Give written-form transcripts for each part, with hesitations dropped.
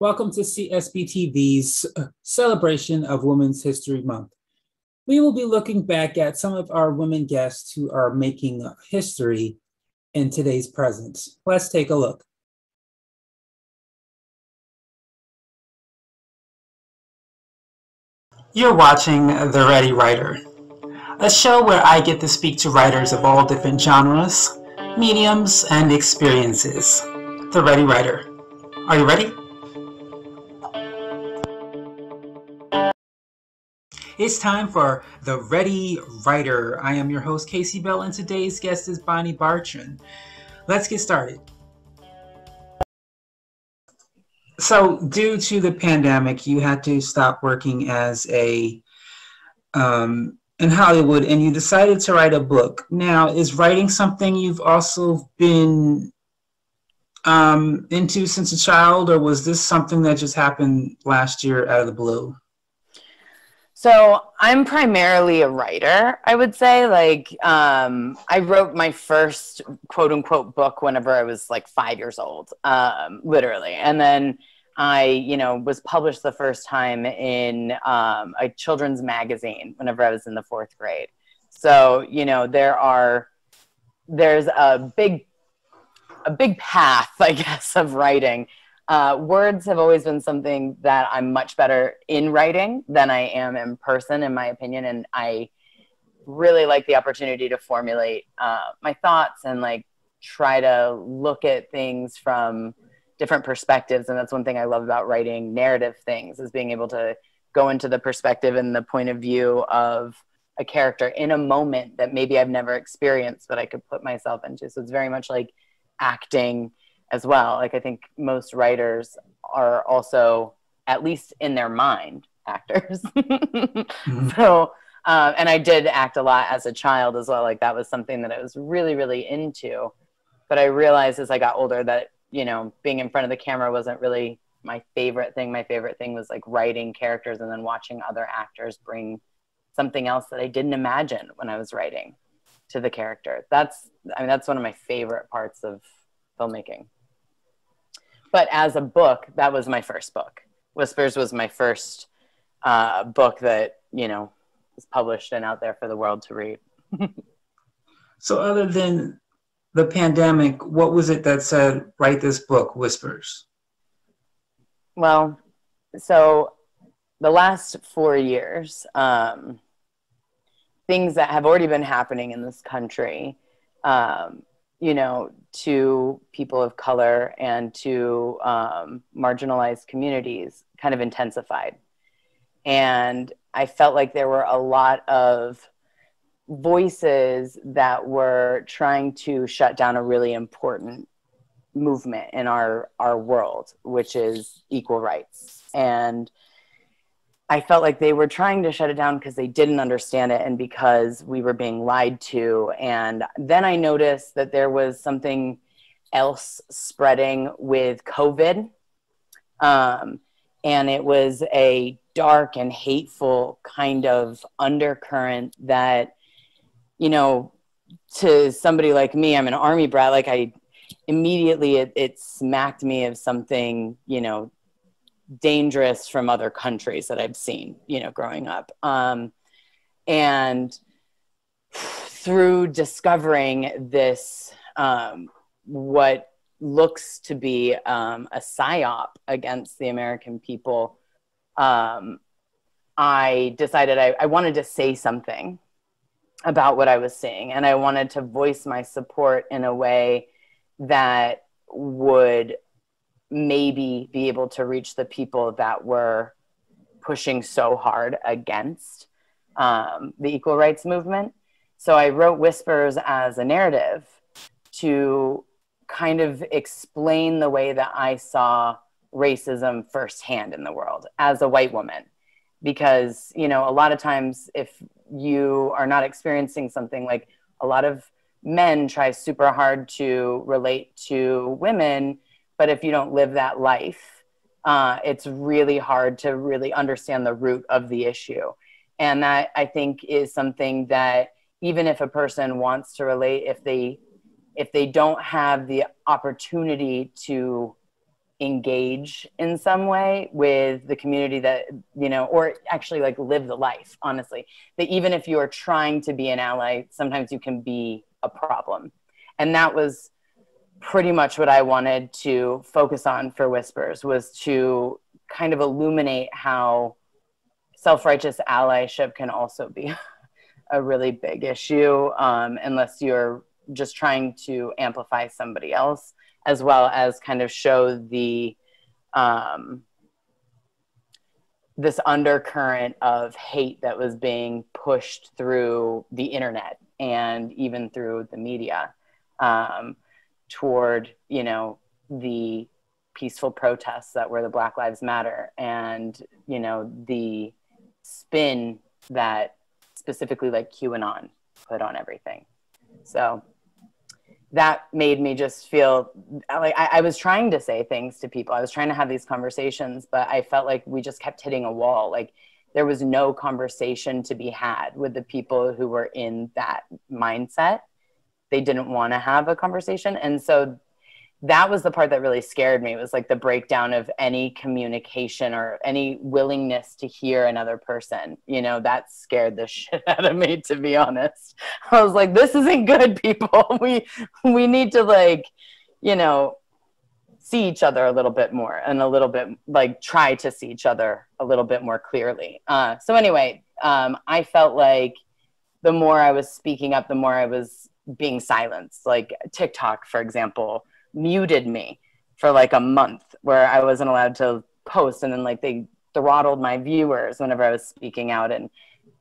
Welcome to CSB TV's celebration of Women's History Month. We will be looking back at some of our women guests who are making history in today's present. Let's take a look. You're watching The Ready Writer, a show where I get to speak to writers of all different genres, mediums, and experiences. The Ready Writer. Are you ready? It's time for The Ready Writer. I am your host, Casey Bell, and today's guest is Bonné Bartron. Let's get started. So, due to the pandemic, you had to stop working as in Hollywood, and you decided to write a book. Now, is writing something you've also been into since a child, or was this something that just happened last year out of the blue? So I'm primarily a writer, I would say. I wrote my first quote unquote book whenever I was like 5 years old, literally. And then I, was published the first time in a children's magazine whenever I was in the 4th grade. So, there's a big path, I guess, of writing. Words have always been something that I'm much better in writing than I am in person, in my opinion. And I really like the opportunity to formulate my thoughts and try to look at things from different perspectives. And that's one thing I love about writing narrative things, is being able to go into the perspective and the point of view of a character in a moment that maybe I've never experienced, but I could put myself into. So it's very much like acting as well. I think most writers are also, at least in their mind, actors. Mm-hmm. So, and I did act a lot as a child as well. That was something that I was really, really into. But I realized as I got older that, being in front of the camera wasn't really my favorite thing. My favorite thing was writing characters and then watching other actors bring something else that I didn't imagine when I was writing to the character. That's one of my favorite parts of filmmaking. But as a book, that was my first book. Whispers was my first book that, was published and out there for the world to read. So other than the pandemic, what was it that said, write this book, Whispers? Well, so the last 4 years, things that have already been happening in this country, to people of color and to marginalized communities kind of intensified. And I felt like there were a lot of voices that were trying to shut down a really important movement in our world, which is equal rights. And I felt like they were trying to shut it down because they didn't understand it and because we were being lied to. And then I noticed that there was something else spreading with COVID. And it was a dark and hateful kind of undercurrent that, to somebody like me, I'm an Army brat, immediately it smacked me of something, dangerous from other countries that I've seen, growing up. And through discovering this, what looks to be a psyop against the American people, I decided I wanted to say something about what I was seeing. And I wanted to voice my support in a way that would maybe be able to reach the people that were pushing so hard against the equal rights movement. So I wrote Whispers as a narrative to kind of explain the way that I saw racism firsthand in the world as a white woman. Because, a lot of times if you are not experiencing something, a lot of men try super hard to relate to women, but if you don't live that life, it's really hard to really understand the root of the issue. And that, I think, is something that even if a person wants to relate, if they don't have the opportunity to engage in some way with the community that, you know, or actually like live the life, honestly, that even if you are trying to be an ally, sometimes you can be a problem. And that was pretty much what I wanted to focus on for Whispers, was to kind of illuminate how self-righteous allyship can also be a really big issue, unless you're just trying to amplify somebody else, as well as kind of show the this undercurrent of hate that was being pushed through the internet and even through the media toward, you know, the peaceful protests that were the Black Lives Matter, and, you know, the spin that specifically like QAnon put on everything. So that made me just feel like I was trying to say things to people. I was trying to have these conversations, but I felt like we just kept hitting a wall. Like there was no conversation to be had with the people who were in that mindset. They didn't want to have a conversation. And so that was the part that really scared me. It was like the breakdown of any communication or any willingness to hear another person. You know, that scared the shit out of me, to be honest. I was like, this isn't good, people. We need to, like, you know, see each other a little bit more, and a little bit like try to see each other a little bit more clearly. So anyway, I felt like the more I was speaking up, the more I was being silenced. Like TikTok, for example, muted me for like a month, where I wasn't allowed to post, and then like they throttled my viewers whenever I was speaking out. And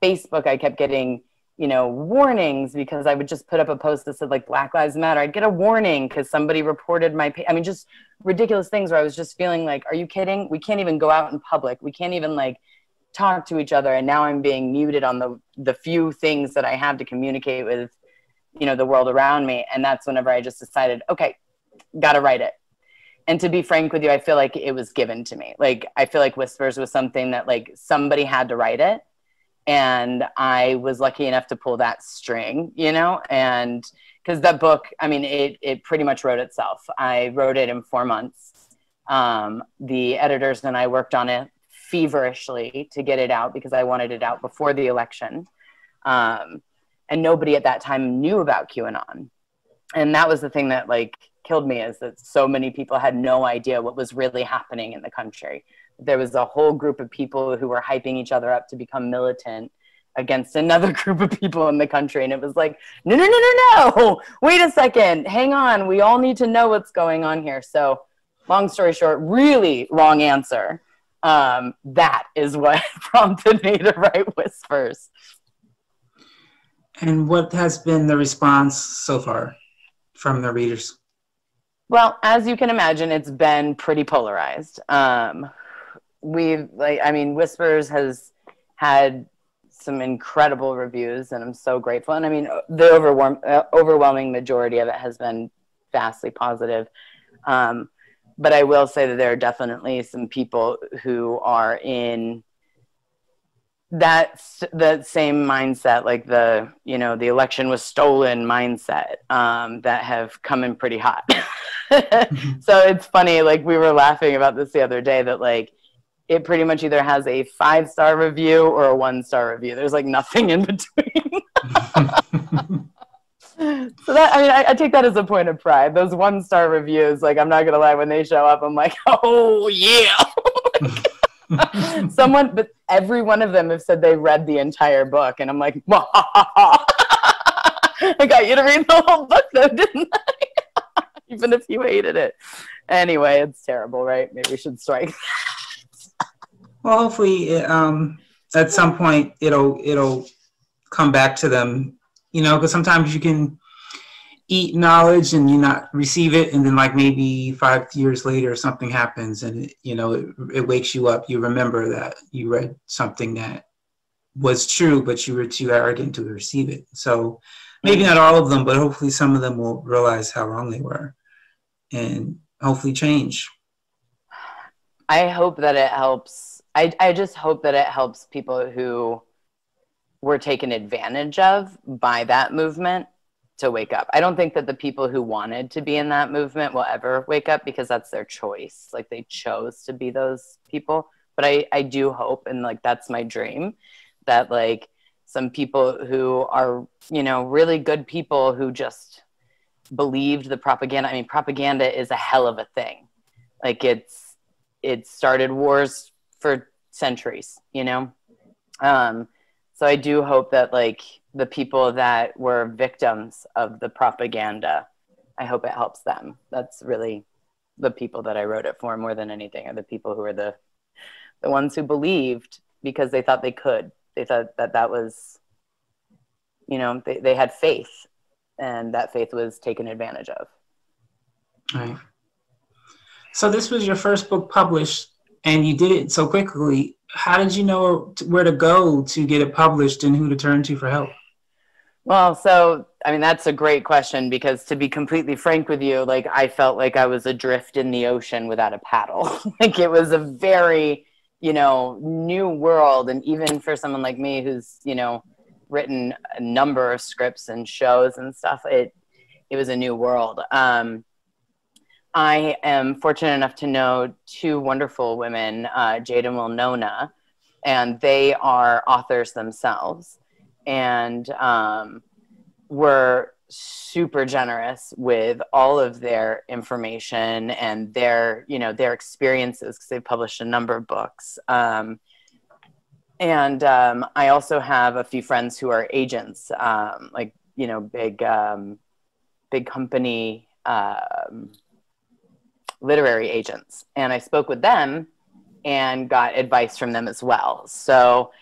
Facebook, I kept getting, you know, warnings because I would just put up a post that said like Black Lives Matter. I'd get a warning because somebody reported my I mean, just ridiculous things where I was just feeling like, are you kidding? We can't even go out in public. We can't even like talk to each other. And now I'm being muted on the few things that I have to communicate with, you know, the world around me. And that's whenever I just decided, okay, got to write it. And to be frank with you, I feel like it was given to me. Like, I feel like Whispers was something that like somebody had to write it. And I was lucky enough to pull that string, you know, and because that book, I mean, it pretty much wrote itself. I wrote it in 4 months. The editors and I worked on it feverishly to get it out because I wanted it out before the election. And nobody at that time knew about QAnon. And that was the thing that like killed me, is that so many people had no idea what was really happening in the country. There was a whole group of people who were hyping each other up to become militant against another group of people in the country. And it was like, no, wait a second, hang on. We all need to know what's going on here. So long story short, really long answer. That is what prompted me to write Whispers. And what has been the response so far from the readers? Well, as you can imagine, it's been pretty polarized. Whispers has had some incredible reviews, and I'm so grateful. And I mean, the overwhelming majority of it has been vastly positive. But I will say that there are definitely some people who are in that same mindset, like the election was stolen mindset, that have come in pretty hot. So it's funny, like we were laughing about this the other day, that like it pretty much either has a 5-star review or a 1-star review. There's like nothing in between. So that, I mean, I take that as a point of pride. Those 1-star reviews, like I'm not gonna lie, when they show up, I'm like, oh yeah. But every one of them have said they read the entire book, and I'm like, I got you to read the whole book though, didn't I? Even if you hated it. Anyway, it's terrible, right? Maybe we should strike. Well, hopefully, at some point it'll come back to them, you know, because sometimes you can eat knowledge and you not receive it, and then like maybe 5 years later something happens, and it wakes you up. You remember that you read something that was true, but you were too arrogant to receive it. So maybe not all of them, but hopefully some of them will realize how wrong they were and hopefully change. I hope that it helps. I just hope that it helps people who were taken advantage of by that movement to wake up. I don't think that the people who wanted to be in that movement will ever wake up, because that's their choice. Like, they chose to be those people. But I do hope, and like, that's my dream, that like some people who are, you know, really good people who just believed the propaganda. I mean, propaganda is a hell of a thing. Like, it started wars for centuries, you know? So I do hope that like the people that were victims of the propaganda, I hope it helps them. That's really the people that I wrote it for more than anything, are the people who are the ones who believed because they thought they could. They thought that that was, you know, they had faith, and that faith was taken advantage of. Right. So this was your first book published, and you did it so quickly. How did you know where to go to get it published and who to turn to for help? Well, so, I mean, that's a great question, because to be completely frank with you, like, I felt like I was adrift in the ocean without a paddle. Like, it was a very, you know, new world. And even for someone like me who's, you know, written a number of scripts and shows and stuff, it was a new world. I am fortunate enough to know two wonderful women, Jade and Wilnona, and they are authors themselves, and were super generous with all of their information and their, you know, their experiences, because they've published a number of books. And I also have a few friends who are agents, like, you know, big company literary agents. And I spoke with them and got advice from them as well. So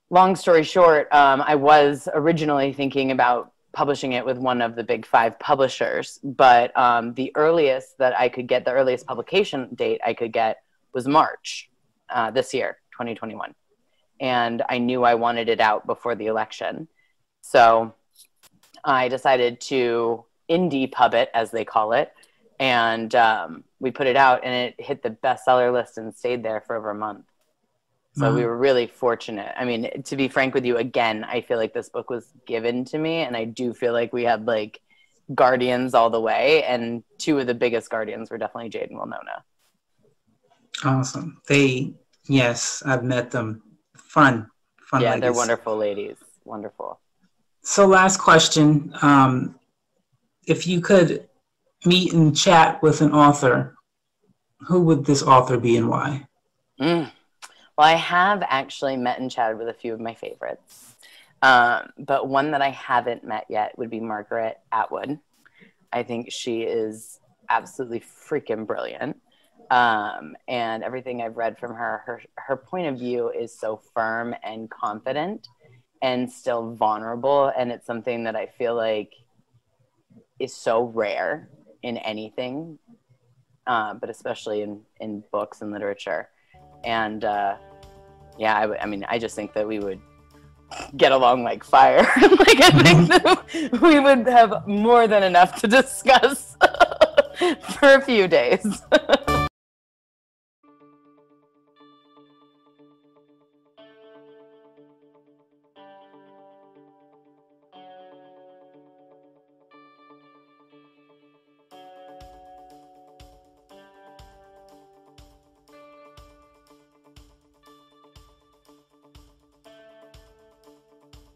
long story short, I was originally thinking about publishing it with one of the big 5 publishers, but the earliest that I could get, the earliest publication date I could get was March this year, 2021. And I knew I wanted it out before the election. So I decided to indie pub it, as they call it. And we put it out, and it hit the bestseller list and stayed there for over a month. So we were really fortunate. I mean, to be frank with you, again, I feel like this book was given to me, and I do feel like we had like guardians all the way. And 2 of the biggest guardians were definitely Jade and Wilnona. Awesome. Yes, I've met them. Fun Yeah, ladies. They're wonderful ladies. Wonderful. So last question. If you could meet and chat with an author, who would this author be and why? Well, I have actually met and chatted with a few of my favorites. But one that I haven't met yet would be Margaret Atwood. I think she is absolutely freaking brilliant. And everything I've read from her point of view is so firm and confident and still vulnerable. And it's something that I feel like is so rare in anything, but especially in books and literature. And yeah, I mean, I just think that we would get along like fire. Like, I think that we would have more than enough to discuss for a few days.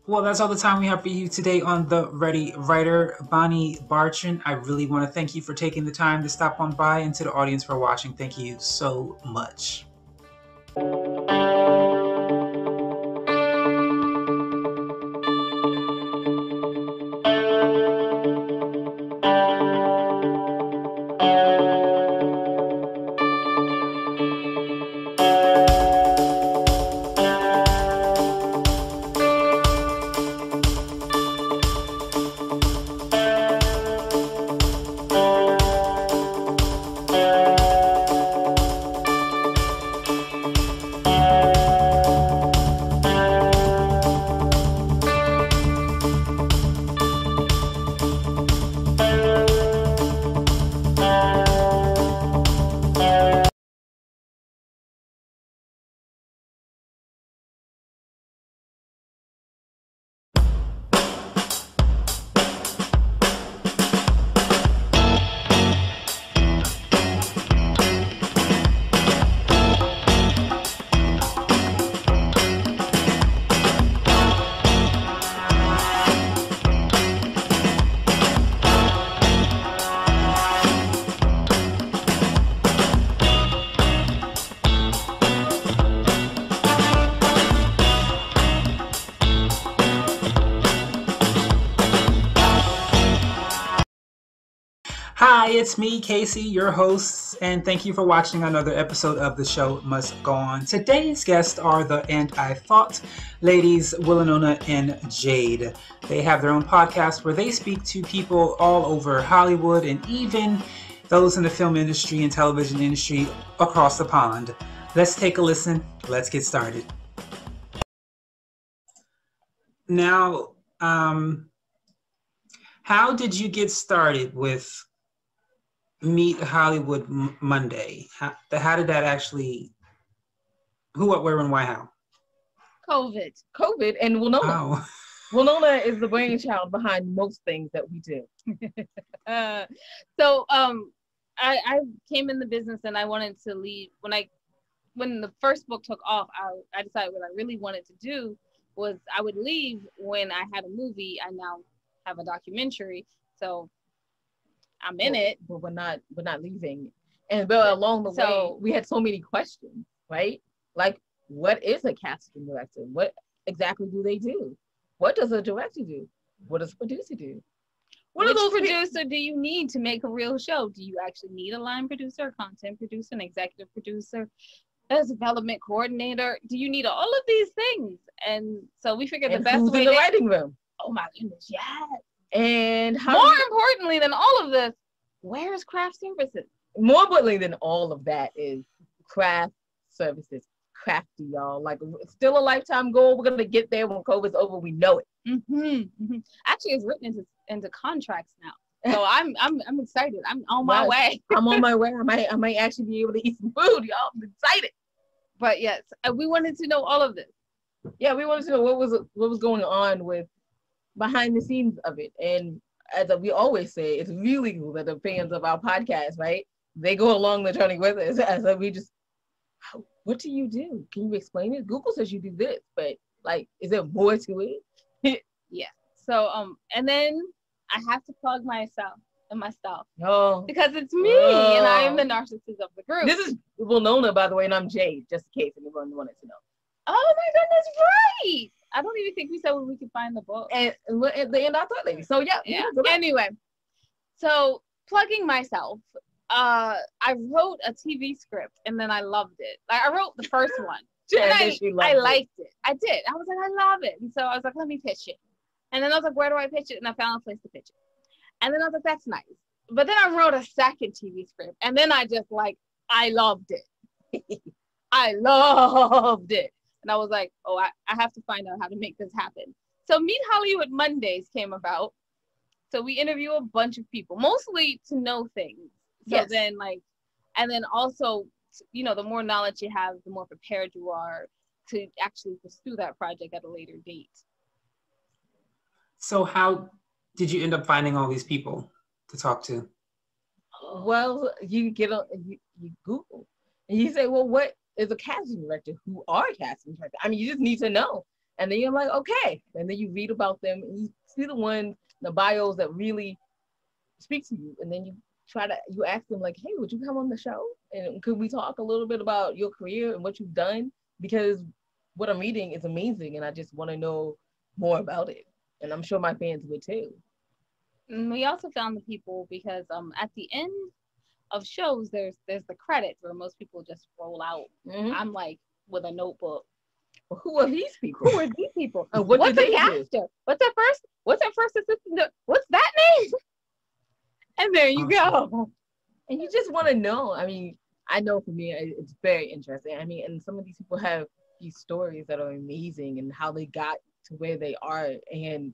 Well, that's all the time we have for you today on The Ready Writer. Bonné Bartron, I really want to thank you for taking the time to stop on by, and to the audience for watching, thank you so much. Hi, it's me, Casey, your host, and thank you for watching another episode of The Show Must Go On. Today's guests are the And I Thought ladies, Wilnona and Jade. They have their own podcast where they speak to people all over Hollywood and even those in the film industry and television industry across the pond. Let's take a listen. Let's get started. Now, how did you get started with Meet Hollywood Monday? How did that actually, who, what, where, and why, how? COVID and Wilnona. Oh. Wilnona is the brainchild behind most things that we do. I came in the business and I wanted to leave. When the first book took off, I decided what I really wanted to do was I would leave when I had a movie. I now have a documentary, so I'm in it. But we're not leaving. And but along the way, we had so many questions, right? Like, what is a casting director? What exactly do they do? What does a director do? What does a producer do? Which producer do you need to make a real show? Do you actually need a line producer, a content producer, an executive producer, a development coordinator? Do you need all of these things? And so we figured the best way in the writing room. Oh my goodness, yes. And more importantly than all of this, where is craft services? More importantly than all of that is craft services. Crafty, y'all. Like, it's still a lifetime goal. We're gonna get there when COVID's over. We know it. Actually, it's written into contracts now. So I'm excited. I'm on my way. I'm on my way. I might actually be able to eat some food, y'all. I'm excited. But yes, we wanted to know all of this. Yeah, we wanted to know what was going on with behind the scenes of it. And as we always say, it's really cool that the fans of our podcast, right? They go along the journey with us. As we just, what do you do? Can you explain it? Google says you do this, but like, is there more to it? Yeah. So and then I have to plug myself and my stuff. Oh. Because it's me and I am the narcissist of the group. This is Wilnona, by the way, and I'm Jade, just in case anyone wanted to know. Oh my goodness, right. I don't even think we said where we could find the book. And the end I thought lady. So yeah. Anyway, so plugging myself, I wrote a TV script and then I loved it. Like, I wrote the first one. And I liked it. I did. I was like, I love it. And so I was like, let me pitch it. And then I was like, where do I pitch it? And I found a place to pitch it. And then I was like, that's nice. But then I wrote a second TV script. And then I just I loved it. I loved it. And I was like, oh, I have to find out how to make this happen. So Meet Hollywood Mondays came about. So we interview a bunch of people, mostly to know things. So yes. Then and then also, the more knowledge you have, the more prepared you are to actually pursue that project at a later date. So how did you end up finding all these people to talk to? Well, you Google and you say, well, what is a casting director? Who are casting directors? I mean, you just need to know. And then you're like, okay. And then you read about them and you see the bios that really speak to you. And then you ask them like, hey, would you come on the show? And could we talk a little bit about your career and what you've done? Because what I'm reading is amazing and I just want to know more about it. And I'm sure my fans would too. We also found the people because at the end of shows, there's the credits where most people just roll out. Mm-hmm. I'm like with a notebook. Well, who are these people? Who are these people? What's the caster? What's their first assistant? What's that name? And there you go. And you just want to know. I mean, I know for me, it's very interesting. I mean, and some of these people have these stories that are amazing and how they got to where they are. And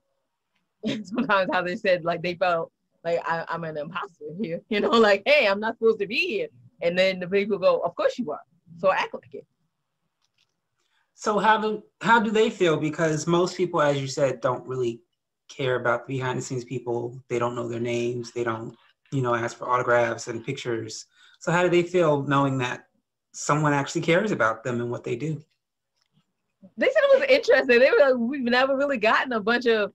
sometimes how they said, like, they felt like I'm an imposter here. Like, hey, I'm not supposed to be here. And then the people go, of course you are. So act like it. So how do they feel? Because most people, as you said, don't really care about behind the scenes people. They don't know their names. They don't, ask for autographs and pictures. So how do they feel knowing that someone actually cares about them and what they do? They said it was interesting. They were like, we've never really gotten a bunch of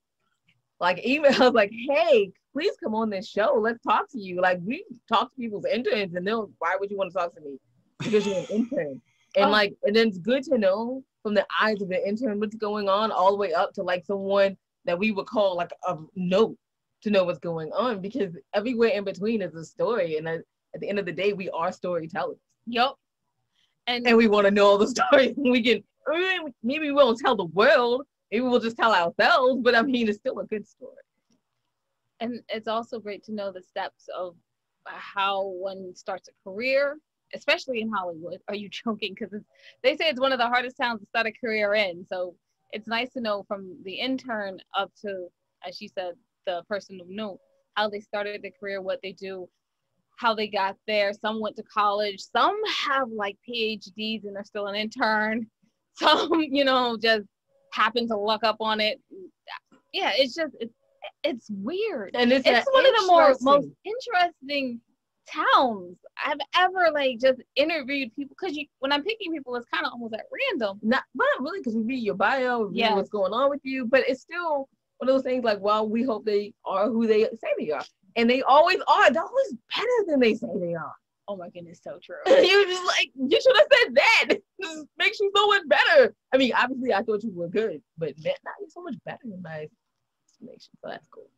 emails like, hey, please come on this show. Let's talk to you. Like, we talk to people's interns and they'll, why would you want to talk to me? Because you're an intern. And and then it's good to know from the eyes of the intern what's going on all the way up to someone that we would call a note. to know what's going on, because everywhere in between is a story. And at the end of the day, we are storytellers. Yup. And we want to know all the stories. We can, maybe we won't tell the world. Maybe we'll just tell ourselves. But I mean, it's still a good story. And it's also great to know the steps of how one starts a career, especially in Hollywood. Are you joking? Because they say it's one of the hardest towns to start a career in. So it's nice to know from the intern up to, as she said, the person who knew how they started their career, what they do, how they got there. Some went to college. Some have like PhDs and they're still an intern. Some, you know, just happen to luck up on it. Yeah, it's weird. And it's one of the most interesting towns I've ever like just interviewed people, because when I'm picking people, it's kind of almost at random. Not really, because we read your bio, we read what's going on with you, but it's still one of those things like, well, we hope they are who they say they are, and they always are. They're always better than they say they are. Oh my goodness, so true. You just like, you should have said that. This makes you so much better. I mean, obviously, I thought you were good, but man, now you're so much better in my estimation. So that's cool.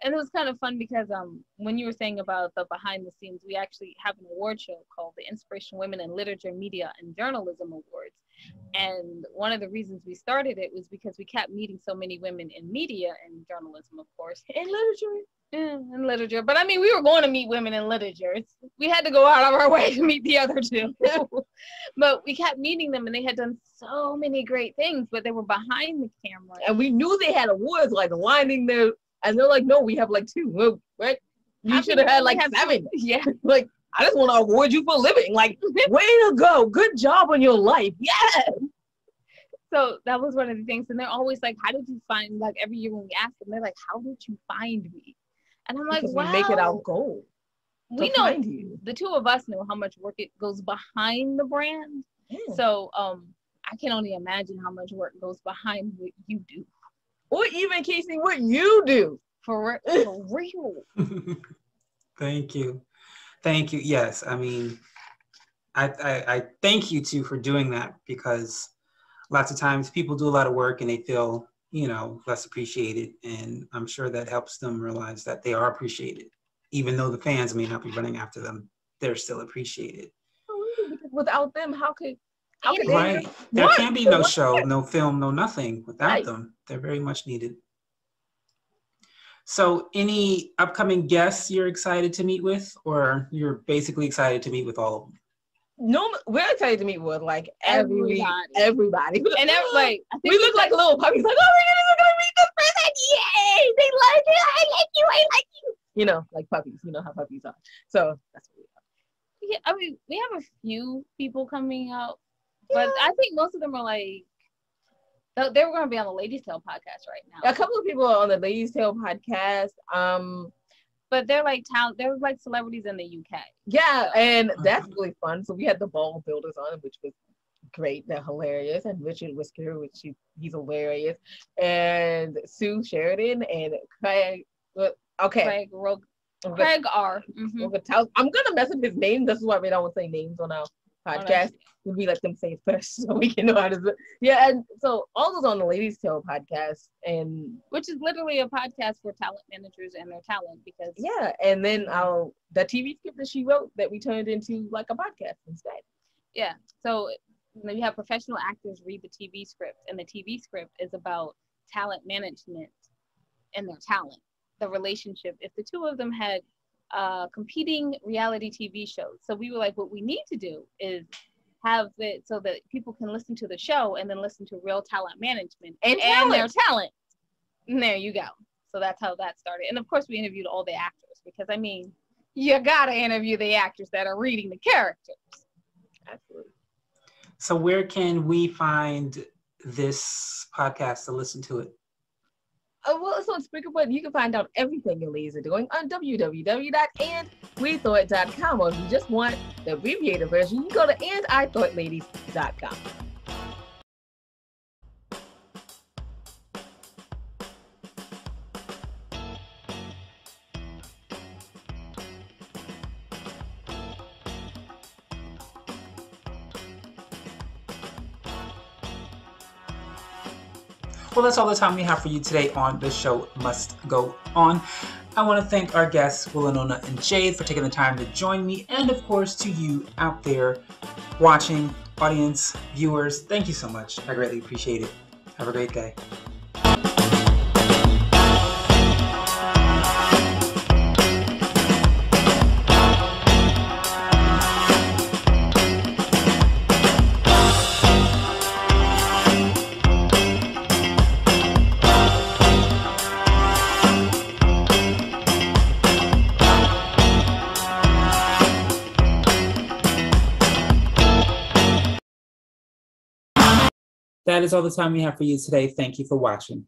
And it was kind of fun because when you were saying about the behind the scenes, we actually have an award show called the Inspiration Women in Literature, Media, and Journalism Awards. And one of the reasons we started it was because we kept meeting so many women in media and journalism, of course. In literature. In literature. But I mean, we were going to meet women in literature. We had to go out of our way to meet the other two. But we kept meeting them, and they had done so many great things, but they were behind the camera. And we knew they had awards, like lining their, and they're like, no, we have like 2. Well, right? You should have had like 7. Yeah. Like, I just want to award you for living. Like, way to go. Good job on your life. Yeah. So that was one of the things. And they're always like, how did you find, like every year when we ask them, they're like, how did you find me? And I'm like, because wow. we make it our goal. We know, the two of us know how much work it goes behind the brand. Yeah. So I can only imagine how much work goes behind what you do. Or even, Casey, what you do. For real. Thank you. Thank you. Yes, I mean, I thank you too for doing that, because lots of times people do a lot of work and they feel, you know, less appreciated. And I'm sure that helps them realize that they are appreciated. Even though the fans may not be running after them, they're still appreciated. Because without them, how could right. There can be no show, no film, no nothing without them. They're very much needed. So any upcoming guests you're excited to meet with, or you're basically excited to meet with all of them? No, we're excited to meet with like everybody. And everybody. We look like little puppies, like, oh my goodness, we're gonna meet this person. Yay! They like you, I like you, I like you. You know, like puppies. You know how puppies are. So that's what we are. Yeah, I mean, we have a few people coming out, but I think most of them are like, they were going to be on the Ladies Tale podcast right now. A couple of people are on the Ladies Tale podcast. But they're like celebrities in the UK. Yeah, and that's really fun. So we had the Ball Builders on, which was great. They're hilarious. And Richard Whisker, he's hilarious. And Sue Sheridan and Craig. Okay. Craig R. Mm-hmm. I'm gonna mess up his name. This is why we don't say names on our podcast. We let them say it first so we can know how to do it. Yeah, and so all those on the Ladies Tale podcast, and which is literally a podcast for talent managers and their talent, because and then the TV script that she wrote that we turned into like a podcast instead. Yeah. So you have professional actors read the TV script, and the TV script is about talent management and their talent, the relationship. If the two of them had competing reality TV shows. So we were like, what we need to do is have it so that people can listen to the show and then listen to real talent management and their talent. And there you go. So that's how that started. And of course we interviewed all the actors, because I mean, you gotta interview the actors that are reading the characters. Absolutely. So where can we find this podcast to listen to it? Well, it's on Spreaker, but you can find out everything your ladies are doing on www.andwethoughtLadies.com. Or if you just want the abbreviated version, you can go to andithoughtLadies.com. Well, that's all the time we have for you today on The Show Must Go On. I want to thank our guests, Wilnona and Jade, for taking the time to join me, and of course to you out there watching, audience, viewers. Thank you so much. I greatly appreciate it. Have a great day. That is all the time we have for you today. Thank you for watching.